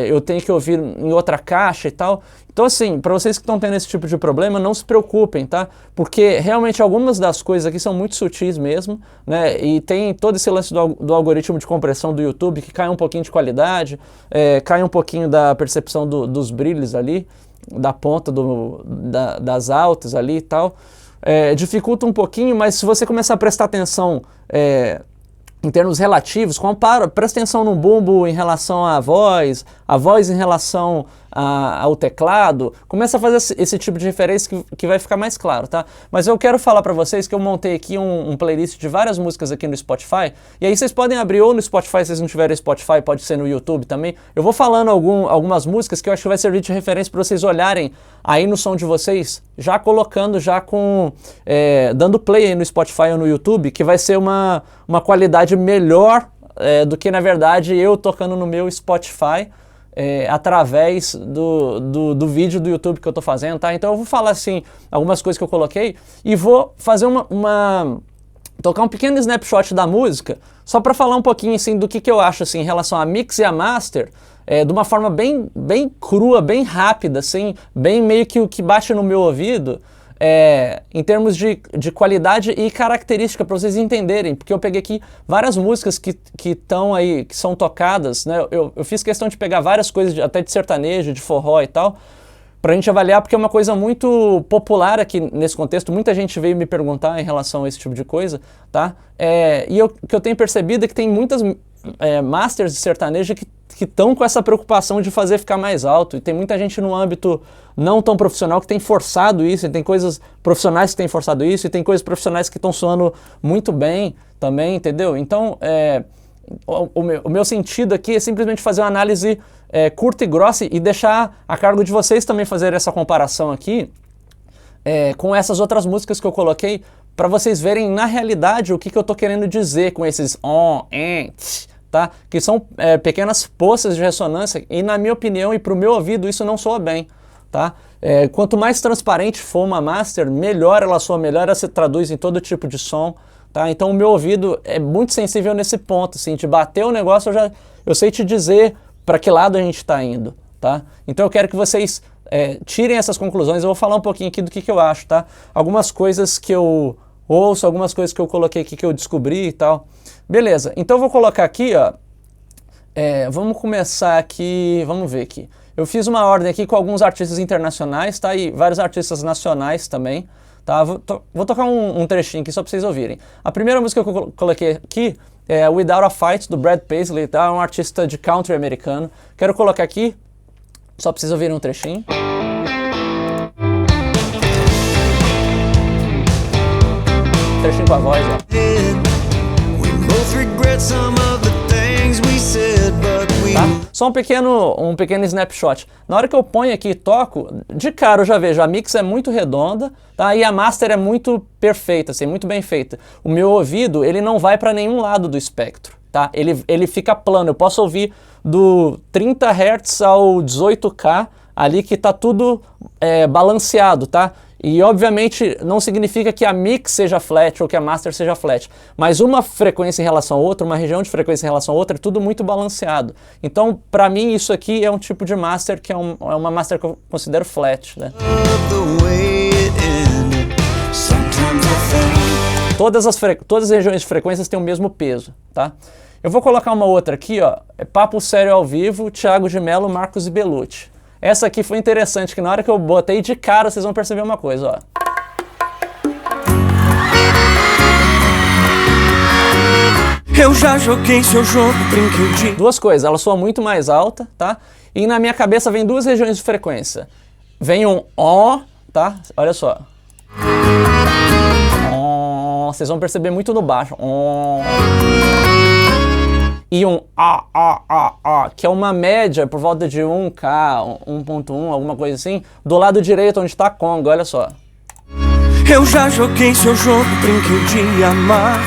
eu tenho que ouvir em outra caixa e tal. Então assim, para vocês que estão tendo esse tipo de problema, não se preocupem, tá? Porque realmente algumas das coisas aqui são muito sutis mesmo, né? E tem todo esse lance do algoritmo de compressão do YouTube que cai um pouquinho de qualidade, cai um pouquinho da percepção dos brilhos ali, da ponta das altas ali e tal. Dificulta um pouquinho, mas se você começar a prestar atenção em termos relativos, presta atenção no bumbo em relação à voz, a voz em relação ao teclado, começa a fazer esse tipo de referência que vai ficar mais claro, tá? Mas eu quero falar para vocês que eu montei aqui um playlist de várias músicas aqui no Spotify, e aí vocês podem abrir ou no Spotify, se vocês não tiverem Spotify, pode ser no YouTube também. Eu vou falando algumas músicas que eu acho que vai servir de referência para vocês olharem aí no som de vocês, já colocando, dando play aí no Spotify ou no YouTube, que vai ser uma qualidade melhor do que, na verdade, eu tocando no meu Spotify, através do vídeo do YouTube que eu tô fazendo, tá? Então eu vou falar, assim, algumas coisas que eu coloquei e vou fazer tocar um pequeno snapshot da música, só para falar um pouquinho, assim, do que eu acho, assim, em relação a mix e a master, de uma forma bem crua, bem rápida, assim, bem meio que o que bate no meu ouvido, em termos de qualidade e característica, para vocês entenderem, porque eu peguei aqui várias músicas que estão aí, que são tocadas, né? Eu fiz questão de pegar várias coisas, até de sertanejo, de forró e tal, pra gente avaliar, porque é uma coisa muito popular aqui nesse contexto, muita gente veio me perguntar em relação a esse tipo de coisa, tá? E o que eu tenho percebido é que tem muitas masters de sertanejo que estão com essa preocupação de fazer ficar mais alto, e tem muita gente no âmbito não tão profissional que tem forçado isso, e tem coisas profissionais que têm forçado isso, e tem coisas profissionais que estão soando muito bem também, entendeu? Então, o meu sentido aqui é simplesmente fazer uma análise curta e grossa e deixar a cargo de vocês também fazer essa comparação aqui com essas outras músicas que eu coloquei, para vocês verem na realidade o que eu tô querendo dizer com esses tá? Que são pequenas poças de ressonância, e na minha opinião e para o meu ouvido isso não soa bem, tá? Quanto mais transparente for uma master, melhor ela soa, melhor ela se traduz em todo tipo de som, tá? Então o meu ouvido é muito sensível nesse ponto, assim, de bater o negócio eu sei te dizer para que lado a gente está indo, tá? Então eu quero que vocês tirem essas conclusões. Eu vou falar um pouquinho aqui do que eu acho, tá? Algumas coisas que eu ouço, algumas coisas que eu coloquei aqui que eu descobri e tal. Beleza, então eu vou colocar aqui, ó, vamos começar aqui, vamos ver aqui. Eu fiz uma ordem aqui com alguns artistas internacionais, tá? E vários artistas nacionais também, tá? Vou tocar um trechinho aqui só para vocês ouvirem. A primeira música que eu coloquei aqui é Without a Fight, do Brad Paisley, tá? É um artista de country americano. Quero colocar aqui, só para vocês ouvirem um trechinho. Trechinho com a voz, ó. Tá? Só um pequeno snapshot. Na hora que eu ponho aqui e toco, de cara eu já vejo, a mix é muito redonda, tá? E a master é muito perfeita, assim, muito bem feita. O meu ouvido, ele não vai para nenhum lado do espectro, tá? Ele fica plano. Eu posso ouvir do 30 Hz ao 18K ali, que tá tudo balanceado, tá? E obviamente não significa que a mix seja flat ou que a master seja flat, mas uma frequência em relação a outra, uma região de frequência em relação a outra, é tudo muito balanceado. Então, para mim, isso aqui é um tipo de master que é uma master que eu considero flat, né? Todas as regiões de frequências têm o mesmo peso, tá? Eu vou colocar uma outra aqui, ó, Papo Sério ao Vivo, Thiago de Mello, Marcos e Bellucci. Essa aqui foi interessante, que na hora que eu botei de cara, vocês vão perceber uma coisa, ó. Eu já joguei seu jogo, brinquedinho. Duas coisas, ela soa muito mais alta, tá? E na minha cabeça vem duas regiões de frequência. Vem um ó, tá? Olha só. Ó, vocês vão perceber muito no baixo. Ó. E um que é uma média por volta de 1K, 1.1, alguma coisa assim, do lado direito onde está a conga, olha só. Eu já joguei seu jogo, brinquedinho e amar.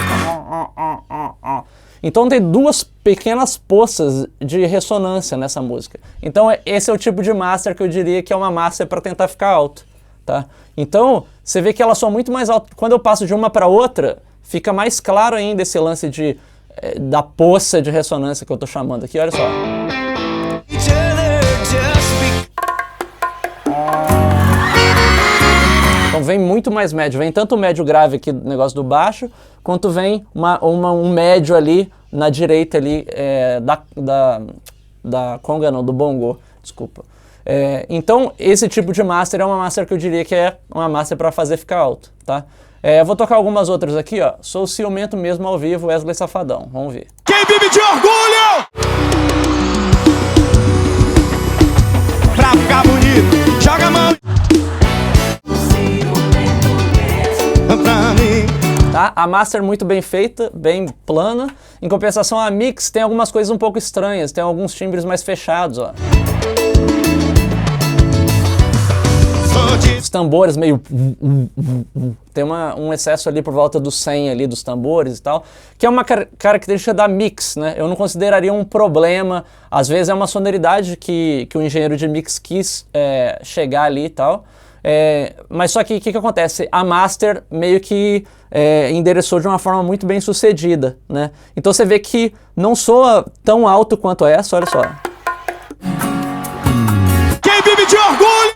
Então tem duas pequenas poças de ressonância nessa música. Então esse é o tipo de master que eu diria que é uma master para tentar ficar alto, tá? Então você vê que ela soa muito mais alto. Quando eu passo de uma para outra, fica mais claro ainda esse lance da poça de ressonância que eu tô chamando aqui, olha só. Então vem muito mais médio, vem tanto o médio grave aqui do negócio do baixo, quanto vem um médio ali na direita ali da conga não, do bongo, desculpa. Então esse tipo de master é uma master que eu diria que é uma master para fazer ficar alto, tá? Eu vou tocar algumas outras aqui, ó. Sou ciumento mesmo ao vivo, Wesley Safadão. Vamos ver. Quem vive de orgulho? Pra ficar bonito, joga a mão. Pra mim. Tá? A master muito bem feita, bem plana. Em compensação, a mix tem algumas coisas um pouco estranhas, tem alguns timbres mais fechados, ó. Os tambores meio... Tem um excesso ali por volta dos 100 ali dos tambores e tal, que é uma característica da mix, né? Eu não consideraria um problema. Às vezes é uma sonoridade que o engenheiro de mix quis chegar ali e tal. Mas só que o que acontece? A master meio que endereçou de uma forma muito bem sucedida, né? Então você vê que não soa tão alto quanto essa, olha só. Quem vive de orgulho?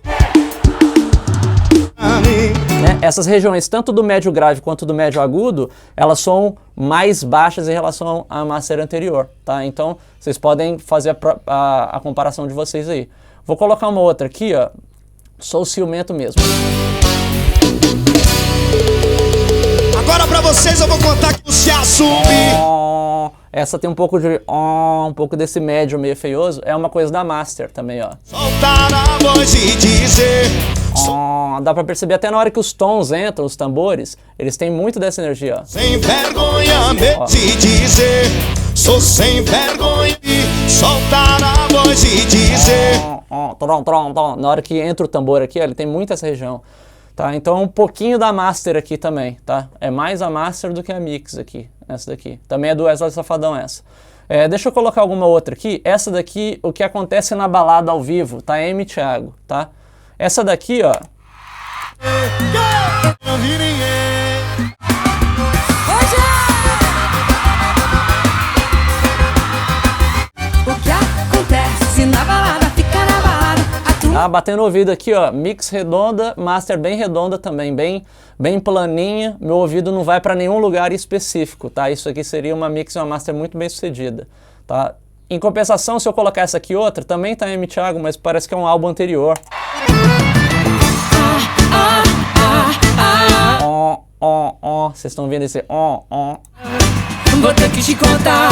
Essas regiões, tanto do médio grave quanto do médio agudo, elas são mais baixas em relação à master anterior, tá? Então vocês podem fazer a comparação de vocês aí. Vou colocar uma outra aqui, ó. Sou ciumento mesmo. Agora pra vocês eu vou contar que você assume. Essa tem um pouco desse médio meio feioso. É uma coisa da master também, ó. Soltar a voz e dizer. Dá pra perceber até na hora que os tons entram, os tambores, eles têm muito dessa energia, ó. Sem vergonha mesmo de dizer. Sou sem vergonha de soltar a voz e dizer. Na hora que entra o tambor aqui, ó, ele tem muito essa região. Tá? Então um pouquinho da master aqui também, tá? É mais a master do que a mix aqui, essa daqui. Também é do Wesley Safadão essa. Deixa eu colocar alguma outra aqui. Essa daqui, o que acontece na balada ao vivo, tá? M. Thiago, tá? Essa daqui, ó. Não vi ninguém. O que acontece na balada fica na balada. Tá batendo o ouvido aqui, ó. Mix redonda, master bem redonda também, bem planinha. Meu ouvido não vai para nenhum lugar específico, tá? Isso aqui seria uma mix e uma master muito bem sucedida, tá? Em compensação, se eu colocar essa aqui outra, também tá M. Thiago, mas parece que é um álbum anterior. Vocês estão vendo esse Vou ter que te contar.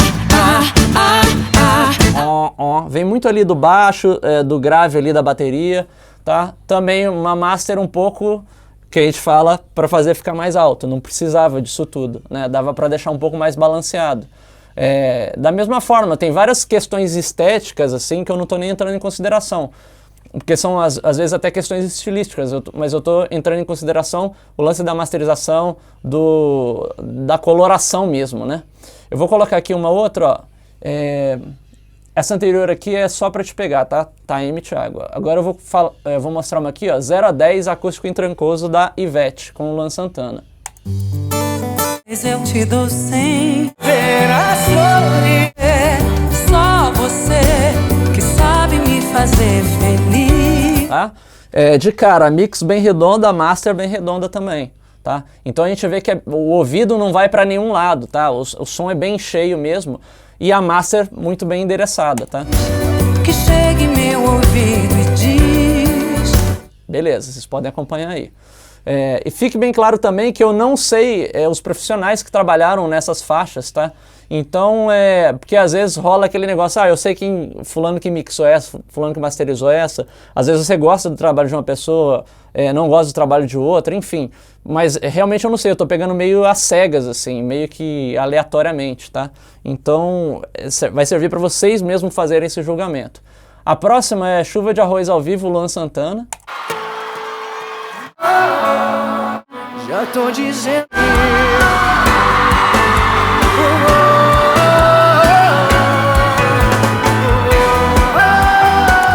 Vem muito ali do baixo, do grave ali da bateria, tá? Também uma master um pouco, que a gente fala, para fazer ficar mais alto. Não precisava disso tudo, né? Dava para deixar um pouco mais balanceado. Da mesma forma, tem várias questões estéticas assim que eu não tô nem entrando em consideração. Porque são, às vezes, até questões estilísticas, mas eu estou entrando em consideração o lance da masterização, da coloração mesmo, né? Eu vou colocar aqui uma outra, ó. Essa anterior aqui é só para te pegar, tá? Tá M. Thiago. Agora eu vou mostrar uma aqui, ó. 0 a 10 acústico intrancoso da Ivete, com o Luan Santana. Mas eu te dou sem ver a flores. É só você que sabe me fazer feliz. Tá? De cara, a mix bem redonda, a master bem redonda também, tá? Então a gente vê que o ouvido não vai para nenhum lado, tá? O som é bem cheio mesmo e a master muito bem endereçada, tá? Que chegue meu ouvido e diz. Beleza, vocês podem acompanhar aí. E fique bem claro também que eu não sei os profissionais que trabalharam nessas faixas, tá? Então, porque às vezes rola aquele negócio, eu sei quem, fulano que mixou essa, fulano que masterizou essa, às vezes você gosta do trabalho de uma pessoa, não gosta do trabalho de outra, enfim, mas realmente eu não sei, eu tô pegando meio às cegas, assim, meio que aleatoriamente, tá? Então, vai servir para vocês mesmo fazerem esse julgamento. A próxima é Chuva de Arroz ao Vivo, Luan Santana. Já tô dizendo.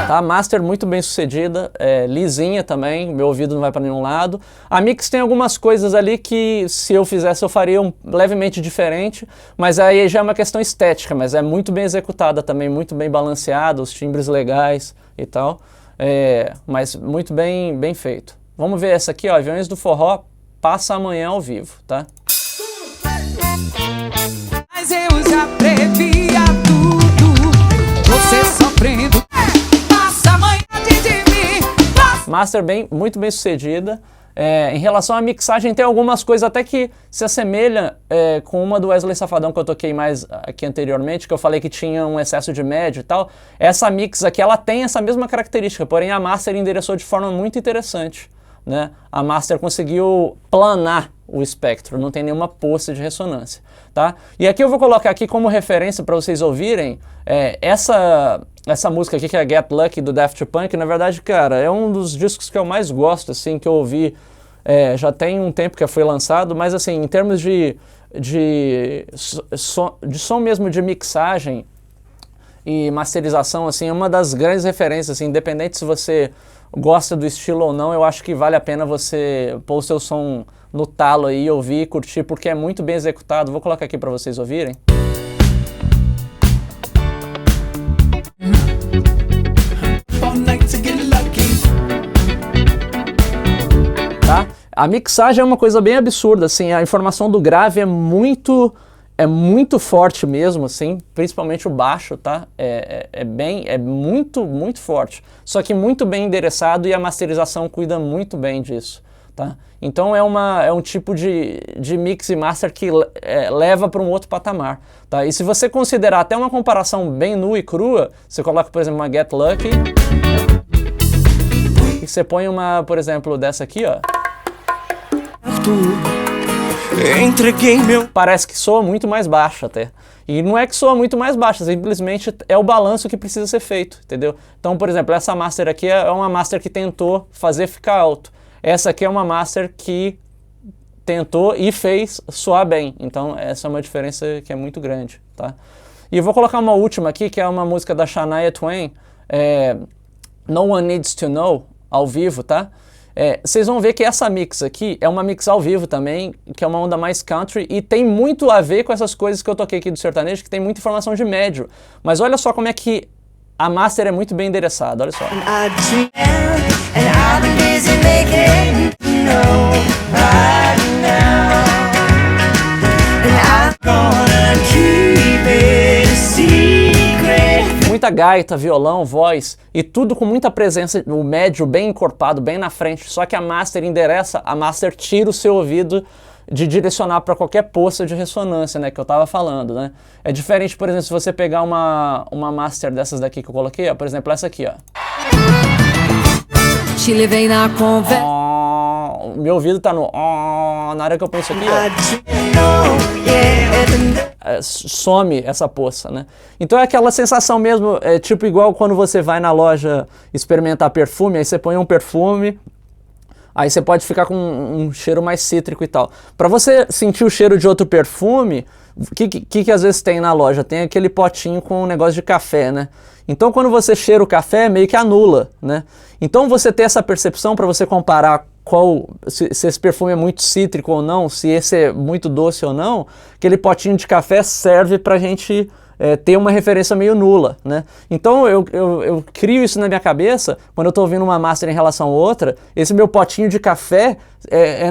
Tá, master muito bem sucedida, lisinha também, meu ouvido não vai para nenhum lado. A mix tem algumas coisas ali que se eu fizesse eu faria levemente diferente, mas aí já é uma questão estética, mas é muito bem executada também, muito bem balanceada, os timbres legais e tal, mas muito bem feito. Vamos ver essa aqui, ó, Aviões do Forró, Passa Amanhã ao Vivo, tá? Mas eu já previa tudo, você sofrendo. Passa amanhã de mim. Master muito bem sucedida, Em relação à mixagem, tem algumas coisas até que se assemelha com uma do Wesley Safadão que eu toquei mais aqui anteriormente, que eu falei que tinha um excesso de médio e tal. Essa mix aqui, ela tem essa mesma característica, porém a Master endereçou de forma muito interessante, né? A Master conseguiu planar o espectro, não tem nenhuma poça de ressonância, tá? E aqui eu vou colocar aqui como referência para vocês ouvirem essa música aqui, que é Get Lucky, do Daft Punk. Na verdade, cara, é um dos discos que eu mais gosto, assim, que eu ouvi já tem um tempo que foi lançado, mas assim, em termos de som mesmo, de mixagem e masterização, assim, é uma das grandes referências, assim, independente se você gosta do estilo ou não, eu acho que vale a pena você pôr o seu som no talo aí, ouvir e curtir, porque é muito bem executado. Vou colocar aqui para vocês ouvirem. Tá? A mixagem é uma coisa bem absurda, assim, a informação do grave é muito forte mesmo, assim, principalmente o baixo, tá? É muito forte, só que muito bem endereçado, e a masterização cuida muito bem disso, tá? Então é um tipo de mix e master que leva para um outro patamar, tá? E se você considerar até uma comparação bem nua e crua, você coloca, por exemplo, uma Get Lucky, e você põe uma, por exemplo, dessa aqui, ó. Entreguei meu... Parece que soa muito mais baixo até. E não é que soa muito mais baixo, simplesmente é o balanço que precisa ser feito, entendeu? Então, por exemplo, essa master aqui é uma master que tentou fazer ficar alto. Essa aqui é uma master que tentou e fez soar bem. Então, essa é uma diferença que é muito grande, tá? E eu vou colocar uma última aqui, que é uma música da Shania Twain, No One Needs to Know, ao vivo, tá? Vocês vão ver que essa mix aqui é uma mix ao vivo também, que é uma onda mais country, e tem muito a ver com essas coisas que eu toquei aqui do sertanejo, que tem muita informação de médio. Mas olha só como é que a master é muito bem endereçada, olha só. Muita gaita, violão, voz e tudo com muita presença, o médio bem encorpado, bem na frente. Só que a master endereça, a master tira o seu ouvido de direcionar para qualquer poça de ressonância, né, que eu tava falando, né? É diferente, por exemplo, se você pegar uma master dessas daqui que eu coloquei, ó, por exemplo, essa aqui, ó. Te levei na conversa. O meu ouvido tá no na hora que eu ponho isso aqui, ó, some essa poça, né? Então é aquela sensação mesmo, tipo igual quando você vai na loja experimentar perfume, aí você põe um perfume, aí você pode ficar com um cheiro mais cítrico e tal. Para você sentir o cheiro de outro perfume, o que às vezes tem na loja? Tem aquele potinho com um negócio de café, né? Então quando você cheira o café, meio que anula, né? Então você ter essa percepção para você comparar se esse perfume é muito cítrico ou não, se esse é muito doce ou não, aquele potinho de café serve pra gente ter uma referência meio nula, né? Então eu crio isso na minha cabeça, quando eu tô ouvindo uma master em relação a outra, esse meu potinho de café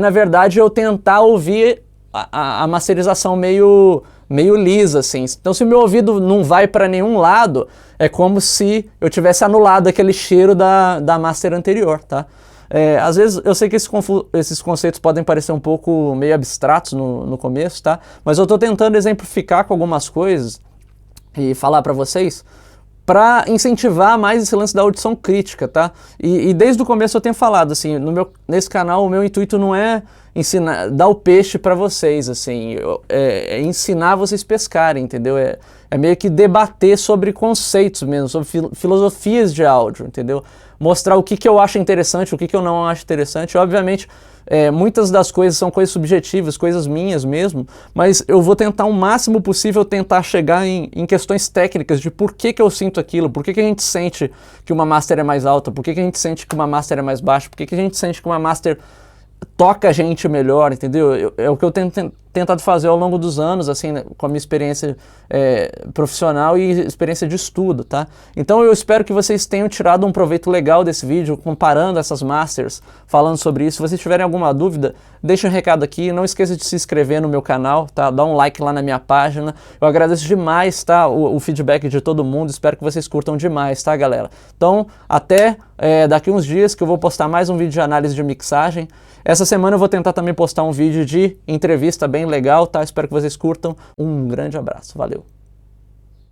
na verdade eu tentar ouvir a masterização meio lisa, assim. Então se o meu ouvido não vai para nenhum lado, é como se eu tivesse anulado aquele cheiro da master anterior, tá? Às vezes eu sei que esses conceitos podem parecer um pouco meio abstratos no começo, tá? Mas eu tô tentando exemplificar com algumas coisas e falar para vocês para incentivar mais esse lance da audição crítica, tá? E desde o começo eu tenho falado, assim, nesse canal o meu intuito não é dar o peixe para vocês, assim, é ensinar vocês pescarem, entendeu? É meio que debater sobre conceitos mesmo, sobre filosofias de áudio, entendeu? Mostrar o que eu acho interessante, o que eu não acho interessante. Obviamente, muitas das coisas são coisas subjetivas, coisas minhas mesmo, mas eu vou tentar o máximo possível tentar chegar em questões técnicas de por que eu sinto aquilo, por que a gente sente que uma master é mais alta, por que a gente sente que uma master é mais baixa, por que a gente sente que uma master toca a gente melhor, entendeu? É o que eu tenho tentado fazer ao longo dos anos, assim, né, com a minha experiência profissional e experiência de estudo, tá? Então eu espero que vocês tenham tirado um proveito legal desse vídeo, comparando essas masters, falando sobre isso. Se vocês tiverem alguma dúvida, deixa um recado aqui, não esqueça de se inscrever no meu canal, tá? Dá um like lá na minha página. Eu agradeço demais, tá? O feedback de todo mundo, espero que vocês curtam demais, tá, galera? Então, até daqui uns dias que eu vou postar mais um vídeo de análise de mixagem. Essa semana eu vou tentar também postar um vídeo de entrevista bem legal, tá? Espero que vocês curtam. Um grande abraço, valeu!